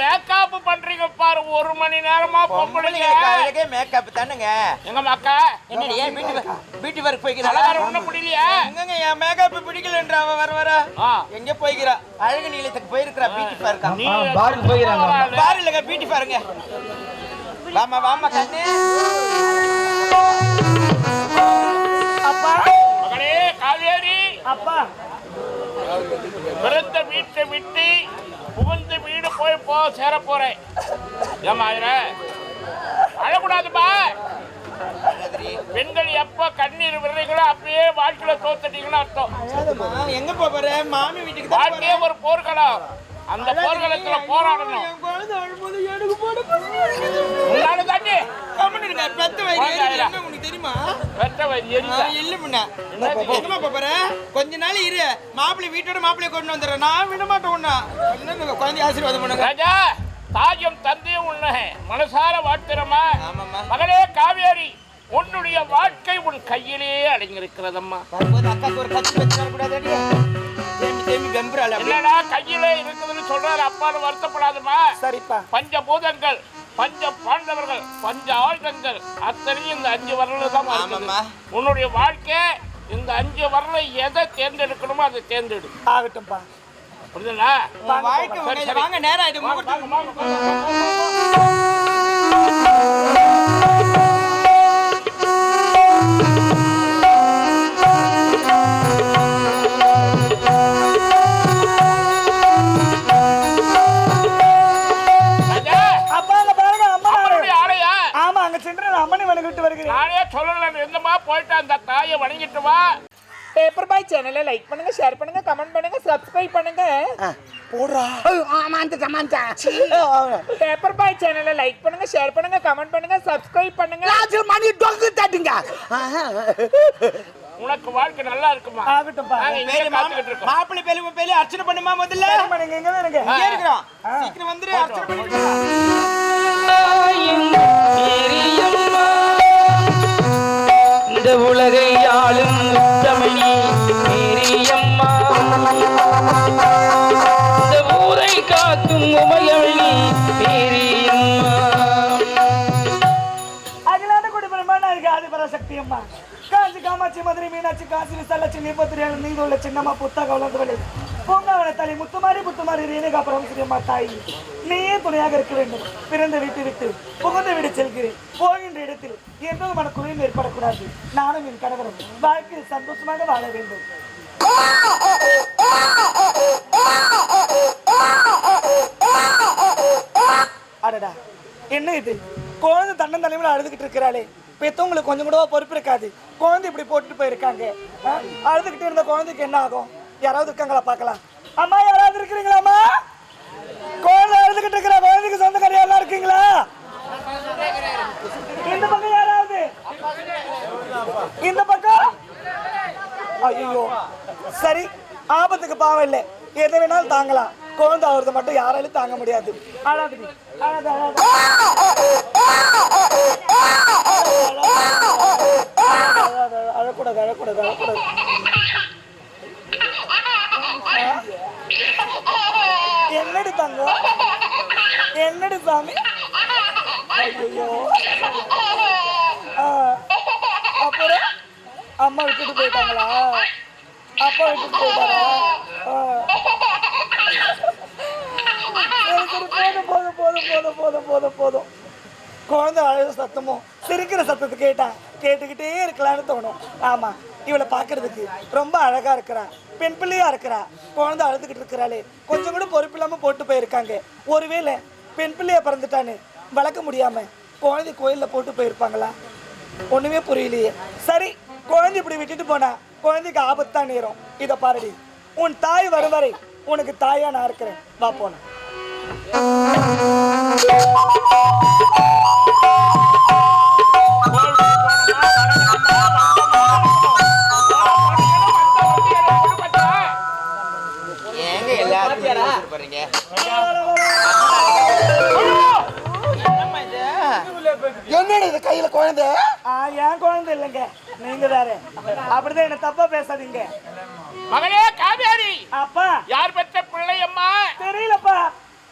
Makeup பண்றீங்க பாரு, 1 மணி நேரமா பொம்பளைங்க மேக்கப் தானுங்க. எங்க மக்கா என்னடி ஏன் பியூட்டி ஒர்க் போய்க்கிறா? அழகாரம் ஒண்ணும் முடியலையா? எங்கங்க என் மேக்கப் பிடிக்கலன்ற அவ வர எங்க போய்க்கிறா? அழகு நீலத்துக்கு போயிருக்கிறா. பியூட்டி பார்க்கா பாருக்கு போயிறாங்க. பாரு இல்லங்க பியூட்டி பாருங்க. வாமா வாமா கண்ணே. அப்பா மகளே காவேரி, அப்பா பிறந்த வீட்டை விட்டு புகுந்து வீடு போய் சேர போறேன். ஏமா அழக்கூடாதுப்பா. பெண்கள் எப்ப கண்ணீர் விடுறீங்களோ அப்பயே வாழ்க்கையில தோத்துட்டீங்கன்னு அர்த்தம். எங்க போற? மாமி வீட்டுக்கு. வாழ்க்கையே ஒரு போர்க்களம். அந்த போர்க்களத்துல போராடணும். உன்னால தாண்டி பெத்த வயிறு உனக்கு தெரியுமா? பெத்த வயிறு இல்ல முன்ன எங்கம்மா போற? கொஞ்ச நாள் இரு, மாப்பிள்ளை வீட்டோட மாப்பிள்ளை கொண்டு வந்துடுறேன். நான் விட மாட்டேன் உன்ன. குழந்தை ஆசீர்வாதம் பண்ணுங்க. ராஜா, தாயும் தந்தையும் உன்னை மனசார வாழ்த்துறமா. மகளே காவேரி, உன்னுடைய வாழ்க்கை உன் கையிலேயே அடங்கியிருக்கிறதம்மா. அக்காக்கு ஒரு கட்சி வச்சு கூடாது. இல்லடா, கையிலே இருக்குதுன்னு சொல்றாரு அப்பான்னு வருத்தப்படாதுமா. சரிப்பா. பஞ்சபூதங்கள், பஞ்ச பாண்டவர்கள், பஞ்ச ஆயுதங்கள் அத்தனையும் இந்த 5 வரல தான். உன்னுடைய வாழ்க்கை இந்த 5 வரல எதை தேர்ந்தெடுக்கணுமோ அதை தேர்ந்தெடு. ஆகட்டும்பா. புரியுதுங்களா? வாழ்க்கை வாங்க நேரம் இது. நானே சொல்லல இருந்தமா போயிட்டு அந்த தாயை வணங்கிட்டு வா. பேப்பர் பாய் சேனலை லைக் பண்ணுங்க, ஷேர் பண்ணுங்க, கமெண்ட் பண்ணுங்க, சப்ஸ்கிரைப் பண்ணுங்க. போடுறா. பேப்பர் பாய் சேனலை லைக் பண்ணுங்க, ஷேர் பண்ணுங்க, கமெண்ட் பண்ணுங்க, சப்ஸ்கிரைப் பண்ணுங்க. மணி டொங்கு தட்டுங்க. உனக்கு வாழ்க்கை நல்லா இருக்குமா? ஆகட்டும்பா. மாப்பிள்ளை பேரு அர்ச்சனை பண்ணுமா முதல்ல. பண்ணுங்க. எங்க வேணுங்க? இங்க இருக்கோம். சீக்கிரம் வந்துரு, அர்ச்சனை பண்ணிட்டு. இந்த உலகை ஆளும் உத்தமணி மேரியம்மா, இந்த ஊரை காக்கும் உமையள்ளி மேரியம்மா. அகிலாண்ட குடிபெருமான் இருக்கு ஆதிபராசக்தி அம்மா, காஞ்சி காமாட்சி, மதுரை மீனாட்சி, காசி விசாலாட்சி, நீபத்திரியால் நீதுள்ள சின்னம்மா, புத்தக வளர்ந்து பூங்காவன தலை முத்துமாரி ரேணுகா பரமசிரியம்மா தாய், நீயே துணையாக இருக்க வேண்டும். பிறந்த வீட்டை விட்டு புகுந்த வீடு செல்கிறேன். போகின்ற இடத்தில் எந்த மன குறையும் ஏற்படக்கூடாது. நானும் என் கணவரும் வாழ்க்கையில் சந்தோஷமாக வாழ வேண்டும். அடடா, என்ன இது? குழந்தை தன்னன் தலைமையில் அழுதுகிட்டு இருக்கிறாளே. பெத்தவங்களுக்கு கொஞ்சம் கூட பொறுப்பு இருக்காது. குழந்தை இப்படி போட்டுட்டு போயிருக்காங்க. அழுதுகிட்டு இருந்த குழந்தைக்கு என்ன ஆகும்? யாராவது இருக்காங்களா பார்க்கலாம். அம்மா, யாராவது இருக்கிறீங்களா? அம்மா, குழந்தை அழுதுகிட்டு இருக்கிற குழந்தைக்கு சொந்தக்கார யாரா இருக்கீங்களா? இந்த பக்கம் யாராவது? இந்த பக்கம்? ஐயோ, சரி, ஆபத்துக்கு பாவம் இல்லை, எதை வேணாலும் தாங்கலாம். குழந்தை அவரது மட்டும் யாராலும் தாங்க முடியாது. அழாது அழக்கூடாது, அழக்கூடாது, அழக்கூடாது. என்னடி தங்கம்? என்னடி சாமி? ஐயோ, அப்புறம் அம்மா விட்டுட்டு போயிட்டாங்களா? அப்பா விட்டுட்டு போயிட்டாரா? போதும். குழந்தை அழகு சத்தமும் சிரிக்கிற சத்தத்தை கேட்டுக்கிட்டே இருக்கலான்னு தோணும். ஆமா, இவளை பார்க்கறதுக்கு ரொம்ப அழகா இருக்கிறா, பெண் பிள்ளையா இருக்கிறா. குழந்தை அழுதுகிட்டு இருக்கிறாளே, கொஞ்சம் கூட பொறுப்பு இல்லாம போட்டு போயிருக்காங்க. ஒருவேளை பெண் பிள்ளையா பிறந்துட்டான்னு வளர்க்க முடியாம குழந்தை கோயில்ல போட்டு போயிருப்பாங்களா? ஒண்ணுமே புரியலையே. சரி, குழந்தை இப்படி விட்டுட்டு போனா குழந்தைக்கு ஆபத்தான் நேரும். இதை பாருடி, உன் தாய் வரும் வரை உனக்கு தாயா நான் இருக்கிறேன். வா போன. ஏங்க எல்லாரும் போறீங்க? என்னடி இது கையில குழந்தை? நான் குழந்தை இல்லைங்க, நீங்க வேற. அப்படிதான் என்ன தப்பா பேசாதீங்க. மகளே காவேரி, அப்பா யார் பெற்ற பிள்ளை அம்மா? தெரியலப்பா.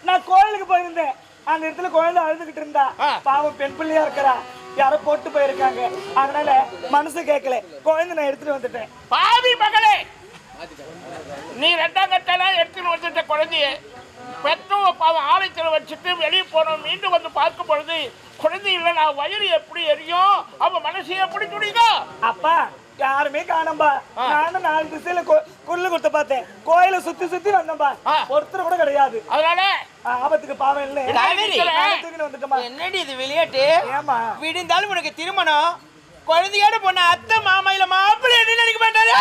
நான் கோயிலுக்கு போயிருந்தேன். அந்த இடத்துல குழந்தை அழுதுகிட்டு இருந்தா. பாவம் பெண் பிள்ளையா இருக்கிறா. யாரோ போட்டு போயிருக்காங்க. அதனால மனசு கேட்கல, குழந்தை நான் எடுத்துட்டு வந்துட்டேன். பாவி மகளே, நீ 2ஆம் கட்டெல்லாம் எடுத்துட்டு வந்துட்ட குழந்தைய பெற்றவ பாவம் ஆலயத்தில் வச்சுட்டு வெளியே போனோம். மீண்டும் வந்து பார்க்கும் பொழுது குழந்தை இல்லை, நான் வயிறு எப்படி எரியும், அவ மனசு எப்படி துடிக்கும்? அப்பா யாருமே காணம்பா. நானும் 4 திசையில குரல் கொடுத்து பார்த்தேன். கோயில சுத்தி சுத்தி வந்தம்பா, ஒருத்தர் கூட கிடையாது. அதனால ஆபத்துக்கு பாவம் இல்லை. தூக்கிட்டு வந்துட்டோமா. என்னடி இது விளையாட்டு? ஏமா விடிந்தாலும் உனக்கு திருமணம், குழந்தையோட போன அத்தை மாமா இல்ல மாப்பிள்ளை என்ன நினைக்க மாட்டாரு?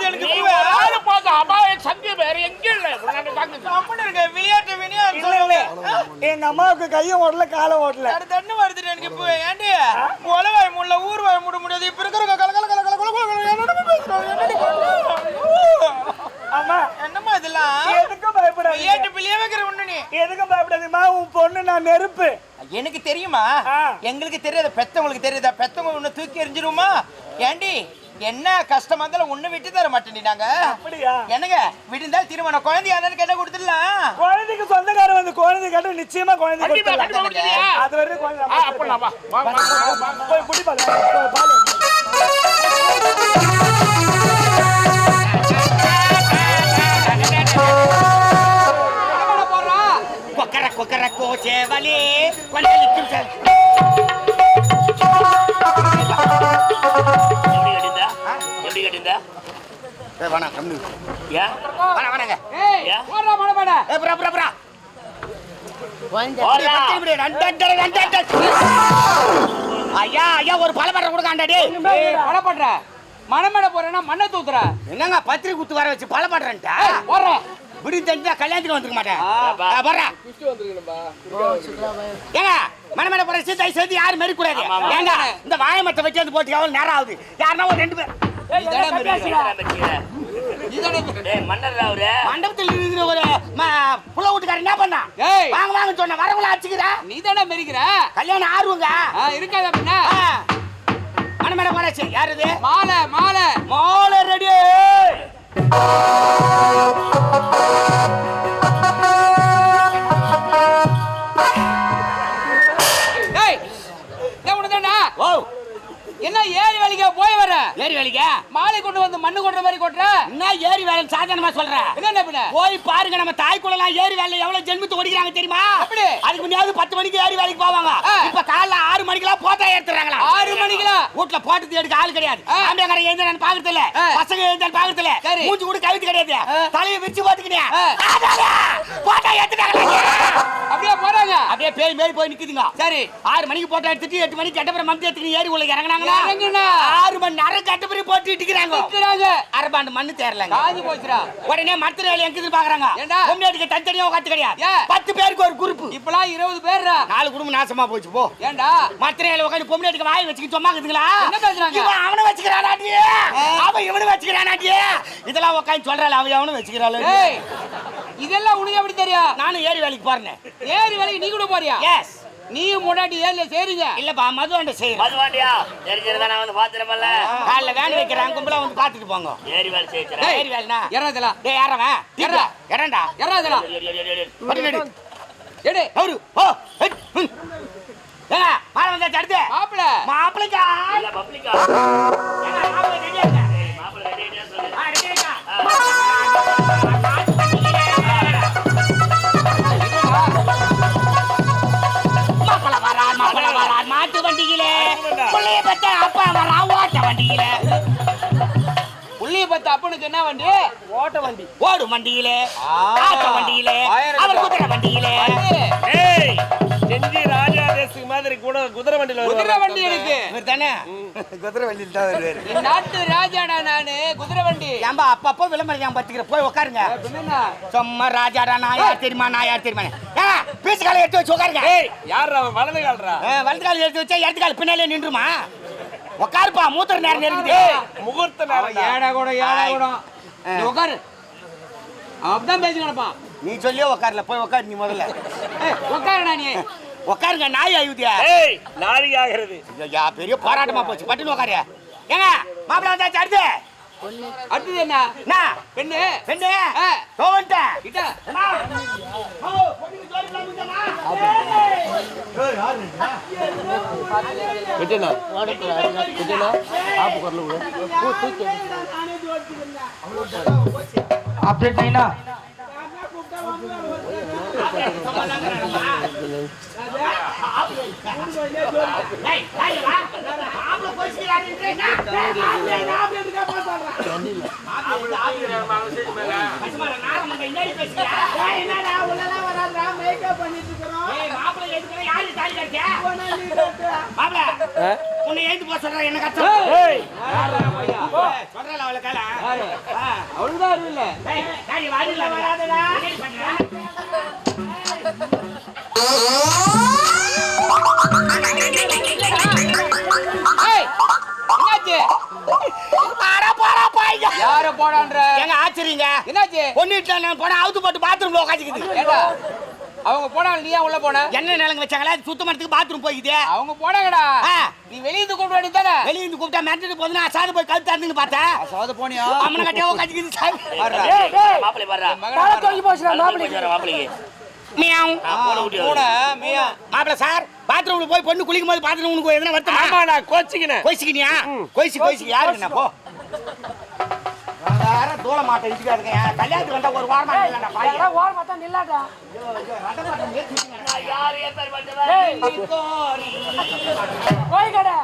எனக்கு அபாய சந்தி வேற எங்க இல்ல. விளையாட்டு எங்க அம்மாவுக்கு கையும் ஓடல காலம் ஓடல. தண்ணு வருது எனக்கு இப்போ. ஏண்டி உலவாய் முள்ள ஊர் வாய் மூட முடியாது. இப்ப இருக்கிற கல கல கல கல கல அம்மா என்னம்மா இதெல்லாம்? எதுக்கும் பயப்படாது. விளையாட்டு பிள்ளையே வைக்கிற ஒண்ணு நீ எதுக்கும் பயப்படாதீமா. உன் பொண்ணு நான் நெருப்பு. எனக்கு தெரியுமா? எங்களுக்கு தெரியாத பெத்தவங்களுக்கு தெரியாதா? பெத்தவங்க ஒண்ணு தூக்கி எரிஞ்சிருமா? ஏண்டி என்ன கஷ்டமா இருந்தாலும் ஒண்ணு விட்டு தர மாட்டேன் நாங்க. அப்படியா? என்னங்க விடுந்தால் திருமணம் குழந்தையா என்ன கொடுத்துடலாம். குழந்தைக்கு சொந்தக்காரர் வந்து குழந்தை கேட்டு நிச்சயமா குழந்தை கொடுத்துடலாம். அது வரைக்கும் குழந்தை போய் குடி பாரு. கொக்கர கொக்கர கோச்சேவலி கொல்லிக்கும் சார். எப்படி கட்டிந்தா? வேணாம் கம்மி. ஏன் வேணாம் வேணாங்க. போடா போடா போடா. புறா புறா புறா. ஐயா ஐயா ஒரு பலபடுற கொடுக்காண்டாடி. பலப்படுற மணமேட போறேன்னா மண்ணை தூத்துற. என்னங்க பத்திரிக்கை குத்து வர வச்சு பலபடுறேன்ட்டா? போடுறேன். இப்படி தெரிஞ்சா கல்யாணத்துக்கு வந்துருக்க மாட்டேன். ஏங்க மணமேட போற சீத்தை சேர்த்து யாரும் மெரி கூடாது. ஏங்க இந்த வாயமத்தை வச்சு வந்து போட்டு எவ்வளவு நேரம் ஆகுது? யாருன்னா ஒரு 2 பேர் மண்டபத்தில் இருக்கிற ஒரு புள்ள வீட்டுக்காரர் என்ன பண்ணா? வாங்க வாங்க சொன்ன வரவங்கள அடிச்சுக்கிறா. நீ தானே மெரிக்கிற. கல்யாணம் ஆர்வங்க இருக்காது அப்படின்னா மணமேட போறாச்சு. யாரு இது? மாலை மாலை மாலை ரெடி. ஓ என்ன ஏரி வேலைக்கா போய் வர? ஏரி வேலைக்கா மாலை கொண்டு வந்து மண்ணு கொட்டுற மாதிரி கொட்டுற. என்ன ஏரி வேலை சாதாரணமா சொல்ற? என்ன பின்ன போய் பாருங்க, நம்ம தாய்க்குள்ளலாம் ஏரி வேலை எவ்வளவு ஜென்மத்து ஓடிக்கிறாங்க தெரியுமா? அப்படி அதுக்கு முன்னாடி 10 மணிக்கு ஏரி வேலைக்கு போவாங்க. இப்ப காலைல 6 மணிக்கெல்லாம் போட்டா எடுத்துறாங்களா? 6 மணிக்கெல்லாம் வீட்டுல போட்டு எடுக்க ஆள் கிடையாது. ஆம்பளைக்காரன் எழுந்தான்னு பாக்குறது இல்ல, பசங்க எழுந்தான்னு பாக்குறது இல்ல, மூஞ்சி கூட கழுத்து கிடையாது, தலையை விரிச்சு போட்டுக்கினியா போட்டா எடுத்துட்டாங்களா? அப்படியே போறாங்க. அப்படியே பேய் மேரி போய் நிக்குதுங்க. சரி 6 மணிக்கு போட்டா எடுத்துட்டு 8 மணிக்கு கட்டப்புறம் மந்தி எடுத்துக்கிட்டு ஏரி உள்ள இறங்குனாங்களா? 6 மணி நேரம் கட்டப்புறம் போட்டு இட்டுக்கிறாங்க. அரபாண்டு மண்ணு தேரலங்க, காஞ்சி போச்சுடா. உடனே மரத்துல வேலை எங்க பாக்குறாங்க. பொம்மையாட்டுக்கு தனித்தனியா கத்து கிடையாது. 10 பேருக்கு ஒரு குரூப். இப்பலாம் 20 பேர்ரா. 4 குடும்பம் நாசமா போச்சு போ. ஏண்டா மரத்துல வேலை உட்காந்து பொம்மையாட்டுக்கு வாய் வச்சுக்கிட்டு சும்மா இருக்குதுங்களா? என்ன பேசுறாங்க? இவன் அவனை வச்சுக்கிறானாட்டி, அவன் இவனை வச்சுக்கிறானாட்டி, இதெல்லாம் உட்காந்து சொல்றாள். அவன் அவனும் வச்சுக்கிறாள். இதெல்லாம் உனக்கு எப்படி தெரியும்? நானும் ஏரி வேலைக்கு போறேன். ஏரி வேலைக்கு நீ கூட போறியா? எஸ். நீ முன்னாடி ஏரியில சேருங்க. இல்லப்பா மதுவாண்ட செய்யறேன். மதுவாண்டியா தெரிஞ்சிருந்தா நான் வந்து பாத்துறேன்ல. காலைல வேன் வைக்கிறேன், கும்பலா வந்து பாத்துட்டு போங்க. ஏரி வேலை செய்யறேன். ஏரி வேலைனா ஏறாதல. டேய் யாரவன்? ஏறா. ஏறடா. ஏறாதல. படுங்கடி. எடு. அவரு ஓ ஏங்க மாலை வந்தா தடுத்து. மாப்பிளைக்கா இல்ல பப்ளிக்கா. ஏங்க மாப்பிளை ரெடியா இருக்க? மாப்பிளை ரெடியா சொல்லு. ரெடியா இருக்கா? மாப்பிளை வரான் மாட்டு வண்டியிலே. புள்ளைய பத்த அப்பா வரான் ஓட்ட வண்டியிலே. புள்ளிய பத்த அப்பனுக்கு என்ன வண்டி? ஓட்ட வண்டி. ஓடும் வண்டியிலே, ஆட்ட வண்டியிலே, அவர் குதிரை வண்டியிலே. ஏய் செஞ்சி ராஜா தேசத்துக்கு மாதிரி கூட குதிரை வண்டியில குதிரை வண்டி இருக்கு. இவர் தானே குதிரை வண்டியில் தான் வருவாரு. இந்த நாட்டு ராஜாடா நானு. குதிரை வண்டி ஏன்பா அப்பப்போ விளம்பரம் பத்திக்கிற போய் உட்காருங்க. பின்ன சும்மா ராஜாடா நான் யார் தெரியுமா, நான் யார் தெரியுமா? பீசு காலை எடுத்து வச்சு உட்காருங்க. ஏய் யார் அவன்? வலது கால்றா. வலது கால் எடுத்து வச்சா இடது கால் பின்னாலே நின்றுமா? உட்காருப்பா, மூத்தர் நேரம் நெருங்குது. முகூர்த்த நேரம். ஏடா கூட ஏடா கூட நீ உட்காரு. அப்படிதான் பேசி நடப்பான். நீ சொல்லியே உட்காரல, போய் உட்காரு நீ முதல்ல. உட்காருடா நீ. உட்காருங்க நாய் அழுதியா ஏய் நாரி ஆகிறது. ஐயா பெரிய போராட்டமா போச்சு பட்டுன்னு உட்காரு ஏங்க மாப்பிள்ளை வந்தாச்சு அடுத்து அடுத்தது என்ன என்ன பெண்ணு பெண்ணு ஆ. தோவன்ட்டேன் கிட்ட விட்டுனா விட்டுனா ஆப்பு குரல் விடு. அப்டேட் நைனா உன்னை ஏந்து போக சொல்றேன் என்ன கஷ்டம் ஏய் சொல்றேன் அவளை கால அவ்வளவுதான் அறிவில்ல என்னாச்சு யார போடான்ற எங்க ஆச்சரியங்க என்னாச்சு பொண்ணுட்டு நான் போனா அவுத்து போட்டு பாத்ரூம்ல உட்காந்துக்குது ஏண்டா அவங்க போனாங்க நீ ஏன் உள்ள போன என்ன நிலங்க வச்சாங்களா சுத்தமரத்துக்கு பாத்ரூம் போய்க்குது அவங்க போனாங்கடா ஆ. நீ வெளிய இருந்து கூப்பிட வேண்டியதானே வெளிய இருந்து கூப்பிட்டா மிரட்டிட்டு போதுனா அசாது போய் கழுத்து அறுந்துன்னு பார்த்தேன் சோத போனியா அம்மனை கட்டியா உட்காந்துக்குது சாமி மாப்பிள்ளை வர்றா. மியாவ். கூட மியா மாப்பிள்ளை சார் பாத்ரூம்ல போய் பொண்ணு குளிக்கும் போது பாத்ரூம் உனக்கு எதனா வருத்தமா ஆமா நான் கோச்சிக்கினேன். கொய்சிக்கினியா கொய்சி யாருக்குண்ணா போ வேற தூள மாட்டேன் இடிக்காதுங்க கல்யாணத்துக்கு வந்தா ஒரு வாரமா இல்லைண்ணா பாய் ஓரமா தான் நில்லாடா யார் ஏற்பட்டவன்? போய் கடை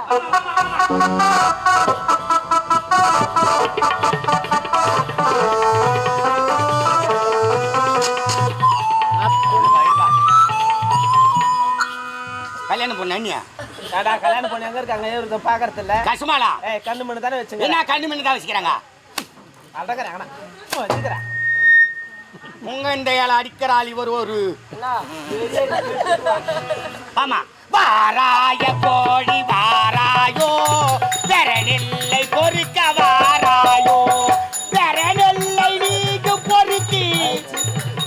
கல்யாணம் பொண்ணு அண்ணியா ஏடா கல்யாணம் பண்ணி எங்க இருக்காங்க இவரத பாக்குறது இல்ல கசுமாலா ஏய் கண்ணு மண்ணு தானே வெச்சுங்க என்ன கண்ணு மண்ணு தான் வச்சுக்கிறாங்க அடக்கறாங்கடா வச்சுக்கறேன் உங்க இந்த ஏழை அடிக்கிறாள் இவர் ஒரு ஆமா வாராய கோழி வாராயோ வெறனில்லை பொறுக்க வாராயோ வெறனில்லை நீக்கு பொறுக்கி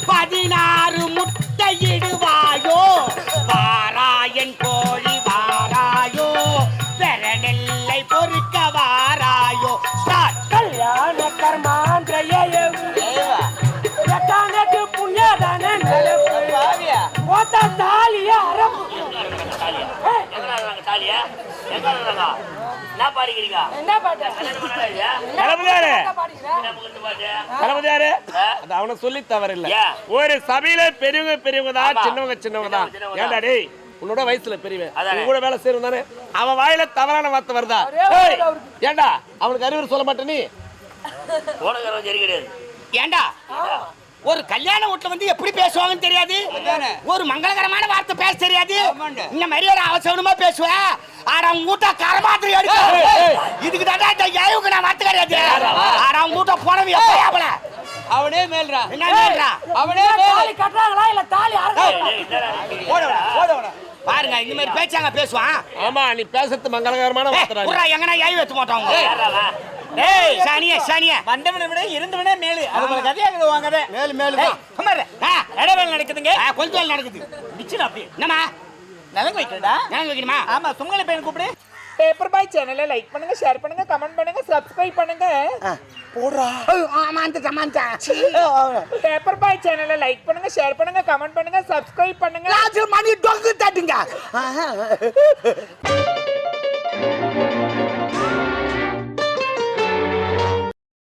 16 முட்டையிடுவாயோ வாராயன் கோழி வாராயோ வெறனில்லை பொறுக்க வாராயோ ஸ்டார்ட் கல்யாண கர்மாந்திரயே எட்டானது புண்ணியதானே பாவியா ஓட்ட தாலிய அறம் தாலியா எங்க இருக்காங்க? என்ன பாடிக்கிறீங்க? என்ன பாட்ட கல்யாணம் பண்ணாதா இல்லையா? தளபதியாரே பாடிக்கிறேன் என்ன முகத்து பாட்டு? தளபதியாரே அது அவனை சொல்லி தவறில்லை. ஏன்? ஒரு சபையில பெரியவங்க தான் ஆமா. சின்னவங்க தான். சின்னவங்க ஏன்டா டேய் உன்னோட வயசுல பெரியவன் அதானே. உன் கூட வேலை செய்யறவன் தானே அவன் வாயில தவறான வார்த்தை வருதா? ஒரே ஏய், வார்த்தை அவருக்கு. ஏன்டா அவனுக்கு அறிவுரை சொல்ல மாட்டே நீ? போனகரம் சரி கிடையாது. ஏண்டா ஒரு கல்யாண வீட்டுல வந்து எப்படி பேசுவாங்கன்னு தெரியாது அதானே. ஒரு மங்களகரமான வார்த்தை பேச தெரியாது ஆமாண்டா. இந்த மாதிரி ஒரு அவசரமா பேசுவேன் ஆனா உங்க வீட்டை கரமாத்திரி எடுக்க ஏய். இதுக்கு தான் இந்த ஏவுக்கு நான் வார்த்தை கிடையாது ஆனா உங்க வீட்டை போனது எப்ப அவனே மேல்றா என்ன சொல்றா? அவனே தாலி மேல் கட்டுறாங்களா இல்ல தாலி அறுக்கறாங்களா டேய், என்னடா நீ? போடவடா பாருங்க இந்த மாதிரி பேச்சாங்க பேசுவான் ஆமா நீ பேசுறது மங்களகரமான வார்த்தை புறா எங்கன்னா ஏவி வைக்க மாட்டாங்க யாரா வா? ஏய் சானியா வந்தவனை விட இருந்தவனே மேலு அது போல கதையாக்குது வாங்கதே மேலு மேலு இடவேல் நடக்குதுங்க கொஞ்சம் வேலை நடக்குது நிச்சயம் அப்படி என்னம்மா நிலங்க வைக்கிறடா ஞாபகம் வைக்கணுமா ஆமா சுமங்கலி பையன் கூப்பிடு பேப்பர் பாய் சேனலை லைக் பண்ணுங்க ஷேர் பண்ணுங்க கமெண்ட் பண்ணுங்க சப்ஸ்கிரைப் பண்ணுங்க ஆமா அந்த பேப்பர் பாய் சேனலை லைக் பண்ணுங்க ஷேர் பண்ணுங்க கமெண்ட் பண்ணுங்க சப்ஸ்கிரைப் பண்ணுங்க மணி டொங்கு தட்டுங்க